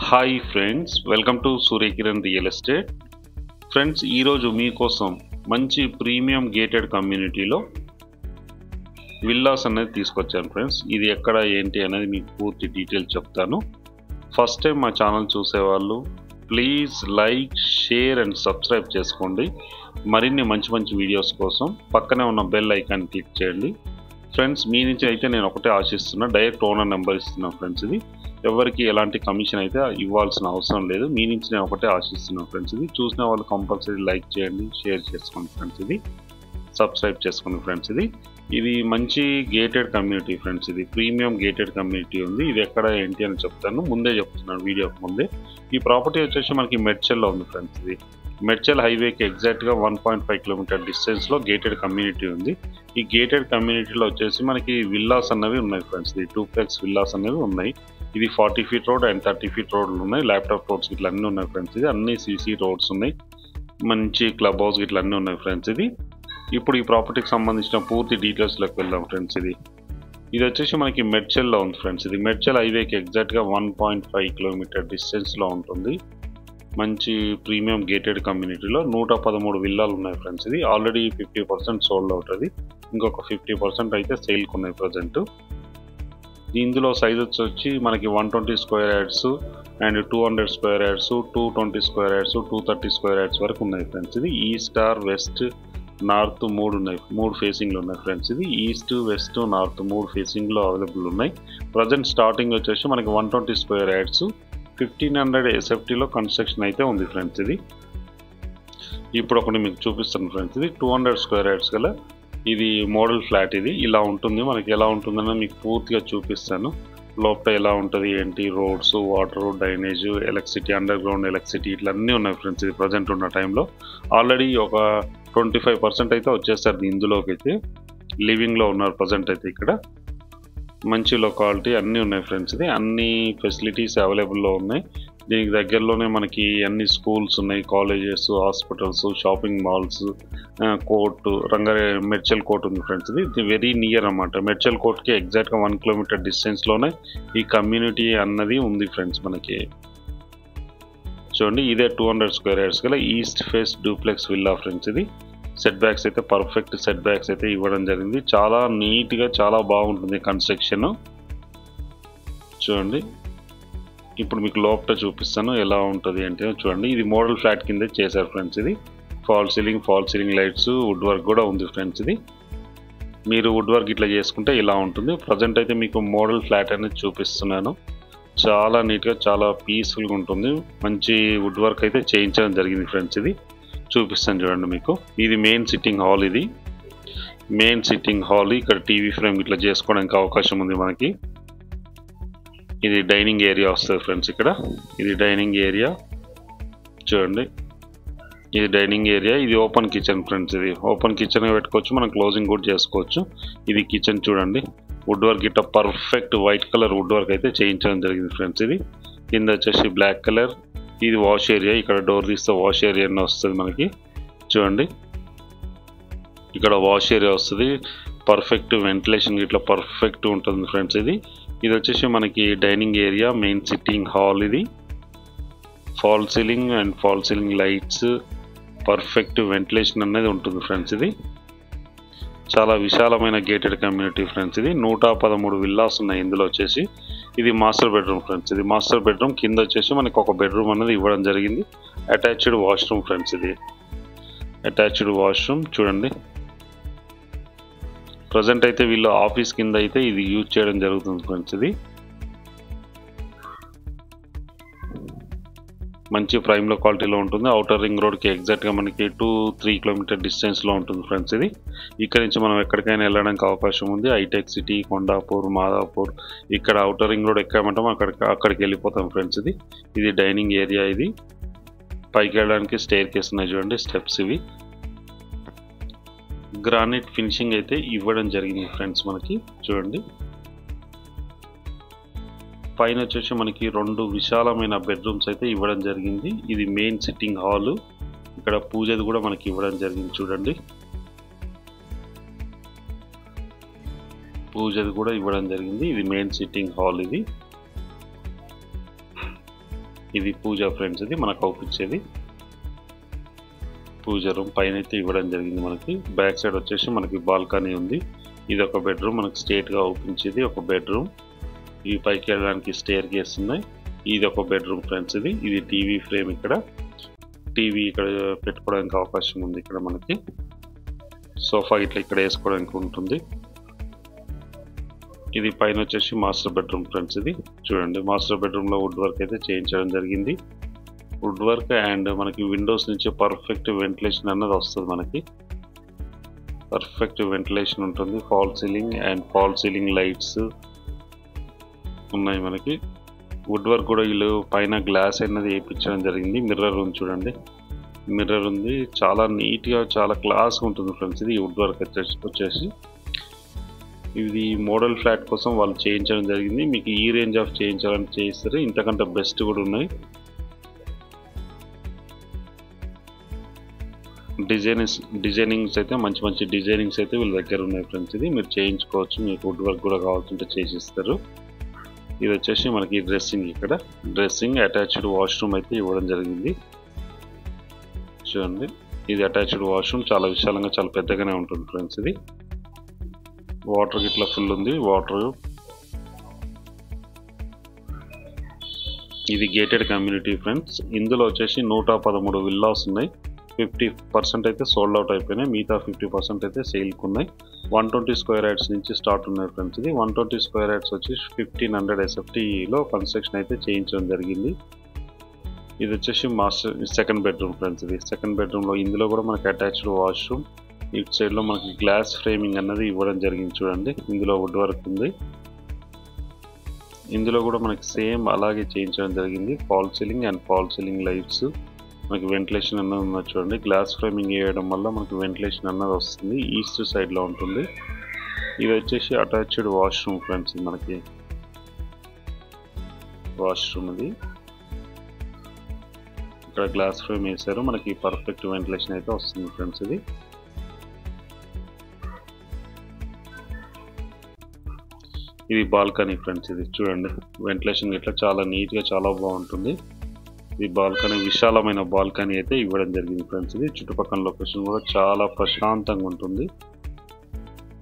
Hi friends, welcome to Surya Kiran real estate. Friends, ఈరోజు మీకోసం మంచి ప్రీమియం గేటెడ్ కమ్యూనిటీలో విల్లాస్ అనేది తీసుకొచ్చాను. ఫ్రెండ్స్, ఇది ఎక్కడ ఏంటి అనేది మీకు పూర్తి డీటెయిల్స్ చెప్తాను. ఫస్ట్ టైం మా ఛానల్ చూసేవాళ్ళు please like, share and subscribe చేసుకోండి. మరిన్ని మంచి మంచి వీడియోస్ కోసం పక్కనే ఉన్న బెల్ ఐకాన్ క్లిక్ చేయండి. ఫ్రెండ్స్, మీ నుంచి అయితే నేను ఒకటే ఆశిస్తున్నా, డైరెక్ట్ ఓనర్ నెంబర్ ఇస్తున్నాను. ఫ్రెండ్స్, ఇది ఎవరికి ఎలాంటి కమిషన్ అయితే ఇవ్వాల్సిన అవసరం లేదు. మీ నుంచి నేను ఒకటే ఆశిస్తున్నాను. ఫ్రెండ్స్, ఇది చూసిన వాళ్ళు కంపల్సరీ లైక్ చేయండి, షేర్ చేసుకోండి. ఫ్రెండ్స్, ఇది సబ్స్క్రైబ్ చేసుకోండి. ఫ్రెండ్స్, ఇది మంచి గేటెడ్ కమ్యూనిటీ. ఫ్రెండ్స్, ఇది ప్రీమియం గేటెడ్ కమ్యూనిటీ ఉంది. ఇది ఎక్కడ ఏంటి అని చెప్తాను, ముందే చెప్తున్నాను వీడియోకి ముందే. ఈ ప్రాపర్టీ వచ్చేసి మనకి మెడ్చల్లో ఉంది. ఫ్రెండ్స్, ఇది మెడ్చల్ హైవేకి ఎగ్జాక్ట్గా 1.5 కిలోమీటర్ డిస్టెన్స్లో గేటెడ్ కమ్యూనిటీ ఉంది. ఈ గేటెడ్ కమ్యూనిటీలో వచ్చేసి మనకి విల్లాస్ అన్నవి ఉన్నాయి. ఫ్రెండ్స్, ఇది 2ప్లెక్స్ విల్లాస్ అనేవి ఉన్నాయి. ఇది 40 ఫీట్ రోడ్ అండ్ 30 ఫీట్ రోడ్లు ఉన్నాయి. ల్యాప్టాప్ రోడ్స్ ఇట్లా అన్నీ ఉన్నాయి. ఫ్రెండ్స్, ఇది అన్ని సీసీ రోడ్స్ ఉన్నాయి. మంచి క్లబ్ హౌస్ ఇట్లా అన్నీ ఉన్నాయి. ఫ్రెండ్స్, ఇది ఇప్పుడు ఈ ప్రాపర్టీకి సంబంధించిన పూర్తి డీటెయిల్స్లోకి వెళ్దాం. ఫ్రెండ్స్, ఇది వచ్చేసి మనకి మెడ్చల్లో ఉంది. ఫ్రెండ్స్, ఇది మెడ్చల్ హైవేకి ఎగ్జాక్ట్గా 1.5 కిలోమీటర్ డిస్టెన్స్లో ఉంటుంది. మంచి ప్రీమియం గేటెడ్ కమ్యూనిటీలో 113 విల్లాలు ఉన్నాయి. ఫ్రెండ్స్, ఇది ఆల్రెడీ 50% సోల్డ్ అవుతుంది. ఇంకొక 50% అయితే సేల్కి ఉన్నాయి ప్రజెంట్. ఇందులో సైజెస్ వచ్చి మనకి 120 square yards and 200 square yards, 220 square yards, 230 square yards వరకు ఉన్నాయి. ఫ్రెండ్స్, ఇది ఈస్ట్ ఆర్ వెస్ట్ నార్త్ మూడు ఉన్నాయి. 3 ఫేసింగ్లు ఉన్నాయి. ఫ్రెండ్స్, ఇది ఈస్ట్ వెస్ట్ నార్త్ 3 ఫేసింగ్లో అవైలబుల్ ఉన్నాయి. ప్రజెంట్ స్టార్టింగ్ వచ్చేసి మనకి 120 స్క్వేర్ యార్డ్స్ 1500 ఎస్ఎఫ్టీలో కన్స్ట్రక్షన్ అయితే ఉంది. ఫ్రెండ్స్, ఇది ఇప్పుడు ఒకటి మీకు చూపిస్తాను. ఫ్రెండ్స్, ఇది 200 స్క్వేర్ యార్డ్స్ గల ఇది మోడల్ ఫ్లాట్. ఇది ఇలా ఉంటుంది. మనకి ఎలా ఉంటుందని మీకు పూర్తిగా చూపిస్తాను. లోపల ఎలా ఉంటుంది ఏంటి, roads, water, drainage, electricity, under ground electricity ఇట్లా అన్నీ ఉన్నాయి. ఫ్రెండ్స్, ఇది ప్రజెంట్ ఉన్న టైంలో ఆల్రెడీ ఒక 25% అయితే వచ్చేస్తారు ఇందులోకి అయితే. లివింగ్లో ఉన్నారు ప్రజెంట్ అయితే. ఇక్కడ మంచి లొకాలిటీ అన్నీ ఉన్నాయి. ఫ్రెండ్స్, ఇది అన్ని ఫెసిలిటీస్ అవైలబుల్లో ఉన్నాయి. దీనికి దగ్గరలోనే మనకి అన్ని స్కూల్స్ ఉన్నాయి, colleges, hospitals, shopping malls, court, Medchal court ఉంది. ఫ్రెండ్స్, ఇది వెరీ నియర్ అన్నమాట. మెడ్చల్ కోర్ట్కి ఎగ్జాక్ట్గా 1 కిలోమీటర్ డిస్టెన్స్లోనే ఈ కమ్యూనిటీ అన్నది ఉంది. ఫ్రెండ్స్, మనకి చూడండి, ఇదే 200 స్క్వేర్ యార్డ్స్ గల east face duplex villa. Friends, ఇది సెట్ బ్యాక్స్ అయితే పర్ఫెక్ట్ సెట్ బ్యాక్స్ అయితే ఇవ్వడం జరిగింది. చాలా నీట్గా చాలా బాగుంటుంది కన్స్ట్రక్షన్. చూడండి, ఇప్పుడు మీకు లోపల చూపిస్తాను ఎలా ఉంటుంది అంటే. చూడండి, ఇది మోడల్ ఫ్లాట్ కింద చేశారు. ఫ్రెండ్స్, ఇది fall ceiling lights, wood work కూడా ఉంది. ఫ్రెండ్స్, ఇది మీరు వుడ్ వర్క్ ఇట్లా చేసుకుంటే ఇలా ఉంటుంది. ప్రజెంట్ అయితే మీకు మోడల్ ఫ్లాట్ అనేది చూపిస్తున్నాను. చాలా నీట్గా చాలా పీస్ఫుల్గా ఉంటుంది. మంచి వుడ్ వర్క్ అయితే చేయించడం జరిగింది. ఫ్రెండ్స్, ఇది చూపిస్తాను చూడండి మీకు. ఇది మెయిన్ సిట్టింగ్ హాల్. ఇది మెయిన్ సిట్టింగ్ హాల్. ఇక్కడ టీవీ ఫ్రేమ్ ఇట్లా చేసుకోవడానికి అవకాశం ఉంది మనకి. ఇది డైనింగ్ ఏరియా వస్తుంది. ఫ్రెండ్స్, ఇక్కడ ఇది డైనింగ్ ఏరియా. చూడండి, ఇది డైనింగ్ ఏరియా. ఇది ఓపెన్ కిచెన్. ఫ్రెండ్స్, ఇది ఓపెన్ కిచెన్ పెట్టుకోవచ్చు, మనం క్లోజింగ్ కూడా చేసుకోవచ్చు. ఇది కిచెన్. చూడండి, వుడ్ వర్క్ ఇట్లా perfect white colour wood work అయితే చేయించడం జరిగింది. ఫ్రెండ్స్, ఇది కింద వచ్చేసి బ్లాక్ కలర్. ఇది వాష్ ఏరియా. ఇక్కడ డోర్ తీస్తే వాష్ ఏరియా వస్తుంది మనకి. చూడండి, ఇక్కడ వాష్ ఏరియా వస్తుంది. పర్ఫెక్ట్ వెంటిలేషన్ ఇట్లా పర్ఫెక్ట్ ఉంటుంది. ఫ్రెండ్స్, ఇది వచ్చేసి మనకి dining area, main sitting hall. ఇది fall ceiling lights, perfect ventilation అనేది ఉంటుంది. ఫ్రెండ్స్, ఇది చాలా విశాలమైన గేటెడ్ కమ్యూనిటీ. ఫ్రెండ్స్, ఇది 113 విల్లాస్ ఉన్నాయి. ఇందులో వచ్చేసి ఇది మాస్టర్ బెడ్రూమ్. ఫ్రెండ్స్, ఇది మాస్టర్ బెడ్రూమ్. కింద వచ్చేసి మనకి ఒక బెడ్రూమ్ అనేది ఇవ్వడం జరిగింది. Attached washroom. ఫ్రెండ్స్, ఇది అటాచ్డ్ వాష్రూమ్. చూడండి, ప్రజెంట్ అయితే వీళ్ళు ఆఫీస్ కింద అయితే ఇది యూజ్ చేయడం జరుగుతుంది. ఫ్రెండ్స్, ఇది మంచి ప్రైమ్ లొకాలిటీలో ఉంటుంది. అవుటర్ రింగ్ రోడ్కి ఎగ్జాక్ట్గా మనకి 2-3 కిలోమీటర్ డిస్టెన్స్లో ఉంటుంది. ఫ్రెండ్స్, ఇది ఇక్కడ నుంచి మనం ఎక్కడికైనా వెళ్ళడానికి అవకాశం ఉంది. హైటెక్ సిటీ, కొండాపూర్, మాదాపూర్, ఇక్కడ అవుటర్ రింగ్ రోడ్ ఎక్కామంటాం అక్కడికి వెళ్ళిపోతాం. ఫ్రెండ్స్, ఇది డైనింగ్ ఏరియా. ఇది పైకి వెళ్ళడానికి స్టేర్ కేస్ ఉన్నాయి. చూడండి, స్టెప్స్. ఇవి గ్రానైట్ ఫినిషింగ్ అయితే ఇవ్వడం జరిగింది. ఫ్రెండ్స్, మనకి చూడండి, పైన వచ్చేసి మనకి 2 విశాలమైన బెడ్రూమ్స్ అయితే ఇవ్వడం జరిగింది. ఇది మెయిన్ సిట్టింగ్ హాల్. ఇక్కడ పూజది కూడా మనకి ఇవ్వడం జరిగింది. చూడండి, పూజది కూడా ఇవ్వడం జరిగింది. ఇది మెయిన్ సిట్టింగ్ హాల్. ఇది ఇది పూజ ఫ్రెండ్స్, ఇది మనకు అవుపించేది పూజ రూమ్. పైన అయితే ఇవ్వడం జరిగింది. మనకి బ్యాక్ సైడ్ వచ్చేసి మనకి బాల్కనీ ఉంది. ఇది ఒక బెడ్రూమ్, మనకి స్ట్రేట్గా అవుపించేది ఒక బెడ్రూమ్. ఈ పైకి వెళ్ళడానికి స్టేర్ కేస్ ఉన్నాయి. ఇది ఒక బెడ్రూమ్ ఫ్రెండ్స్. ఇది టీవీ ఫ్రేమ్, ఇక్కడ టీవీ ఇక్కడ పెట్టుకోవడానికి అవకాశం ఉంది. ఇక్కడ మనకి సోఫా ఇట్లా ఇక్కడ వేసుకోవడానికి ఉంటుంది. ఇది పైన వచ్చేసి మాస్టర్ బెడ్రూమ్ ఫ్రెండ్స్. ఇది చూడండి, మాస్టర్ బెడ్రూమ్లో వుడ్ వర్క్ అయితే చేయించడం జరిగింది. వుడ్ వర్క్ అండ్ మనకి విండోస్ నుంచి పర్ఫెక్ట్ వెంటిలేషన్ అన్నది వస్తుంది. మనకి పర్ఫెక్ట్ వెంటిలేషన్ ఉంటుంది. Fall ceiling and fall ceiling lights ఉన్నాయి. మనకి వుడ్ వర్క్ కూడా వీళ్ళు పైన గ్లాస్ అనేది వేయించడం జరిగింది. మిర్రర్ ఉంది చూడండి, మిర్రర్ ఉంది. చాలా నీట్గా చాలా క్లాస్గా ఉంటుంది ఫ్రెండ్స్. ఇది వుడ్ వర్క్ వచ్చేసి ఇది మోడల్ ఫ్లాట్ కోసం వాళ్ళు చేయించడం జరిగింది. మీకు ఈ రేంజ్ ఆఫ్ చేయించాలని చేయిస్తారు, ఇంతకంటే బెస్ట్ కూడా ఉన్నాయి. డిజైనింగ్స్ అయితే మంచి మంచి డిజైనింగ్స్ అయితే వీళ్ళ దగ్గర ఉన్నాయి ఫ్రెండ్స్. ఇది మీరు చేయించుకోవచ్చు, మీకు వుడ్ వర్క్ కూడా కావాల్సింటే చేసిస్తారు. ఇది వచ్చేసి మనకి డ్రెస్సింగ్, ఇక్కడ డ్రెస్సింగ్ అటాచ్డ్ వాష్రూమ్ అయితే ఇవ్వడం జరిగింది. చూడండి, ఇది అటాచ్డ్ వాష్రూమ్, చాలా విశాలంగా చాలా పెద్దగానే ఉంటుంది ఫ్రెండ్స్. ఇది వాటర్ ఇట్లా ఫుల్ ఉంది వాటర్. ఇది గేటెడ్ కమ్యూనిటీ ఫ్రెండ్స్. ఇందులో వచ్చేసి 113 విల్లాస్ ఉన్నాయి. 50% అయితే సోల్డ్ అవుట్ అయిపోయినాయి, మిగతా 50% అయితే సేల్కి ఉన్నాయి. 120 స్క్వేర్ యార్డ్స్ నుంచి స్టార్ట్ ఉన్నాయి ఫ్రెండ్స్. ఇది 120 స్క్వేర్ యార్డ్స్ వచ్చి 1500 SFTలో కన్స్ట్రక్షన్ అయితే చేయించడం జరిగింది. ఇది వచ్చేసి మాస్టర్ సెకండ్ బెడ్రూమ్ ఫ్రెండ్స్. ఇది సెకండ్ బెడ్రూమ్లో ఇందులో కూడా మనకి అటాచ్డ్ వాష్రూమ్. ఇటు సైడ్లో మనకి గ్లాస్ ఫ్రేమింగ్ అన్నది ఇవ్వడం జరిగింది చూడండి. ఇందులో వుడ్ వర్క్ ఉంది. ఇందులో కూడా మనకి సేమ్ అలాగే చేయించడం జరిగింది. Fall ceiling and fall ceiling lights, మనకి వెంటిలేషన్ అన్నది ఉన్నది చూడండి. గ్లాస్ ఫ్రేమింగ్ వేయడం వల్ల మనకి వెంటిలేషన్ అన్నది వస్తుంది. ఈస్ట్ సైడ్లో ఉంటుంది. ఇది వచ్చేసి అటాచ్డ్ వాష్రూమ్ ఫ్రెండ్స్. మనకి వాష్రూమ్ ఇది ఇక్కడ గ్లాస్ ఫ్రేమ్ వేసారు, మనకి పర్ఫెక్ట్ వెంటిలేషన్ అయితే వస్తుంది ఫ్రెండ్స్. ఇది బాల్కనీ ఫ్రెండ్స్. ఇది చూడండి, వెంటిలేషన్ ఇట్లా చాలా నీట్గా చాలా బాగుంటుంది. ఈ బాల్కనీ విశాలమైన బాల్కనీ అయితే ఇవ్వడం జరిగింది ఫ్రెండ్స్. ఇది చుట్టుపక్కల లొకేషన్ కూడా చాలా ప్రశాంతంగా ఉంటుంది,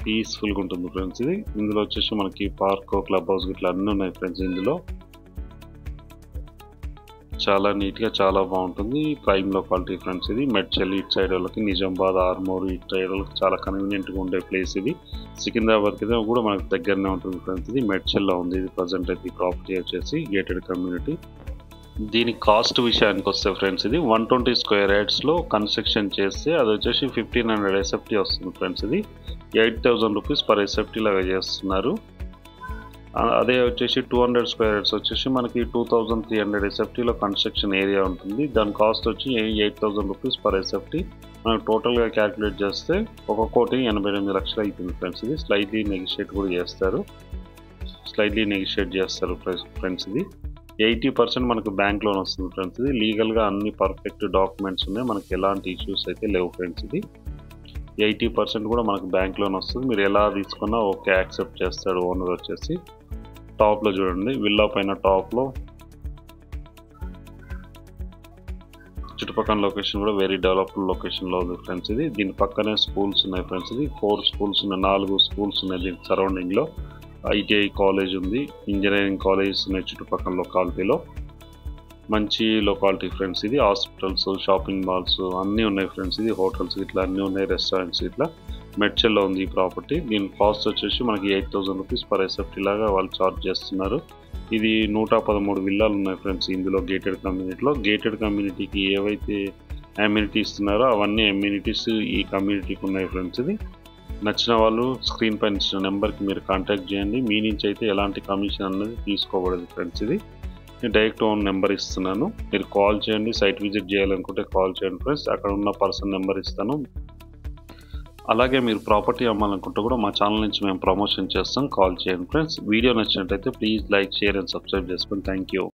పీస్ఫుల్గా ఉంటుంది ఫ్రెండ్స్. ఇది ఇందులో వచ్చేసి మనకి పార్క్, క్లబ్ హౌస్ ఇట్లా అన్నీ ఉన్నాయి ఫ్రెండ్స్. ఇందులో చాలా నీట్గా చాలా బాగుంటుంది. Prime locality friends. ఇది మెడ్చల్ ఇటు సైడ్ వాళ్ళకి, నిజామాబాద్, ఆర్మూర్ ఇటు సైడ్ వాళ్ళకి చాలా కన్వీనియంట్గా ఉండే ప్లేస్. ఇది సికింద్రాబాద్కి అయితే కూడా మనకు దగ్గరనే ఉంటుంది ఫ్రెండ్స్. ఇది మెడ్చల్లో ఉంది. ఇది ప్రజెంట్ అయితే ఈ ప్రాపర్టీ వచ్చేసి గేటెడ్ కమ్యూనిటీ. దీని కాస్ట్ విషయానికి వస్తే ఫ్రెండ్స్, ఇది 120 స్క్వేర్ యార్డ్స్లో కన్స్ట్రక్షన్ చేస్తే అది వచ్చేసి 1500 SFT వస్తుంది ఫ్రెండ్స్. ఇది 8000 రూపీస్ పర్ SFT లాగా చేస్తున్నారు. అదే వచ్చేసి 200 స్క్వేర్ యార్డ్స్ వచ్చేసి మనకి 2300 SFTలో కన్స్ట్రక్షన్ ఏరియా ఉంటుంది. దాని కాస్ట్ వచ్చి 8000 రూపీస్ పర్ SFT. మనకు టోటల్గా క్యాలిక్యులేట్ చేస్తే 1,88,00,000 అవుతుంది ఫ్రెండ్స్. ఇది స్లైట్లీ నెగిషియేట్ కూడా చేస్తారు, ఫ్రెండ్స్. ఇది 80% మనకు బ్యాంక్ లోన్ వస్తుంది ఫ్రెండ్స్. ఇది లీగల్గా అన్ని పర్ఫెక్ట్ డాక్యుమెంట్స్ ఉన్నాయి, మనకి ఎలాంటి ఇష్యూస్ అయితే లేవు ఫ్రెండ్స్. ఇది 80% కూడా మనకు బ్యాంక్ లోన్ వస్తుంది. మీరు ఎలా తీసుకున్నా ఓకే యాక్సెప్ట్ చేస్తాడు ఓనర్ వచ్చేసి. టాప్లో చూడండి, విల్లా పైన టాప్లో చుట్టుపక్కల లొకేషన్ కూడా వెరీ డెవలప్డ్ లొకేషన్లో ఉంది ఫ్రెండ్స్. ఇది దీని పక్కనే స్కూల్స్ ఉన్నాయి ఫ్రెండ్స్. ఇది 4 స్కూల్స్ ఉన్నాయి, 4 స్కూల్స్ ఉన్నాయి దీని సరౌండింగ్లో. ITI కాలేజ్ ఉంది, ఇంజనీరింగ్ కాలేజెస్ ఉన్నాయి చుట్టుపక్కల లొకాలిటీలో. మంచి లొకాలిటీ ఫ్రెండ్స్. ఇది హాస్పిటల్స్, షాపింగ్ మాల్స్ అన్నీ ఉన్నాయి ఫ్రెండ్స్. ఇది హోటల్స్ ఇట్లా అన్నీ ఉన్నాయి, రెస్టారెంట్స్ ఇట్లా. మెడ్చల్లో ఉంది ఈ ప్రాపర్టీ. దీని కాస్ట్ వచ్చేసి మనకి 8000 రూపీస్ పర్ SFT లాగా వాళ్ళు ఛార్జ్ చేస్తున్నారు. ఇది 113 విల్లాలు ఉన్నాయి ఫ్రెండ్స్ ఇందులో గేటెడ్ కమ్యూనిటీలో. గేటెడ్ కమ్యూనిటీకి ఏవైతే అమ్యూనిటీ ఇస్తున్నారో అవన్నీ అమ్యూనిటీస్ ఈ కమ్యూనిటీకి ఉన్నాయి ఫ్రెండ్స్. ఇది నచ్చిన వాళ్ళు స్క్రీన్ పైన ఇచ్చిన నెంబర్కి మీరు కాంటాక్ట్ చేయండి. మీ నుంచి అయితే ఎలాంటి కమిషన్ అనేది తీసుకోబడదు ఫ్రెండ్స్. ఇది నేను డైరెక్ట్ ఓన్ నెంబర్ ఇస్తున్నాను, మీరు కాల్ చేయండి. సైట్ విజిట్ చేయాలనుకుంటే కాల్ చేయండి ఫ్రెండ్స్, అక్కడ ఉన్న పర్సన్ నెంబర్ ఇస్తాను. అలాగే మీరు ప్రాపర్టీ అమ్మాలనుకుంటే కూడా మా ఛానల్ నుంచి మేము ప్రమోషన్ చేస్తాం, కాల్ చేయండి ఫ్రెండ్స్. వీడియో నచ్చినట్టయితే please like, share and subscribe చేసుకోండి. Thank you.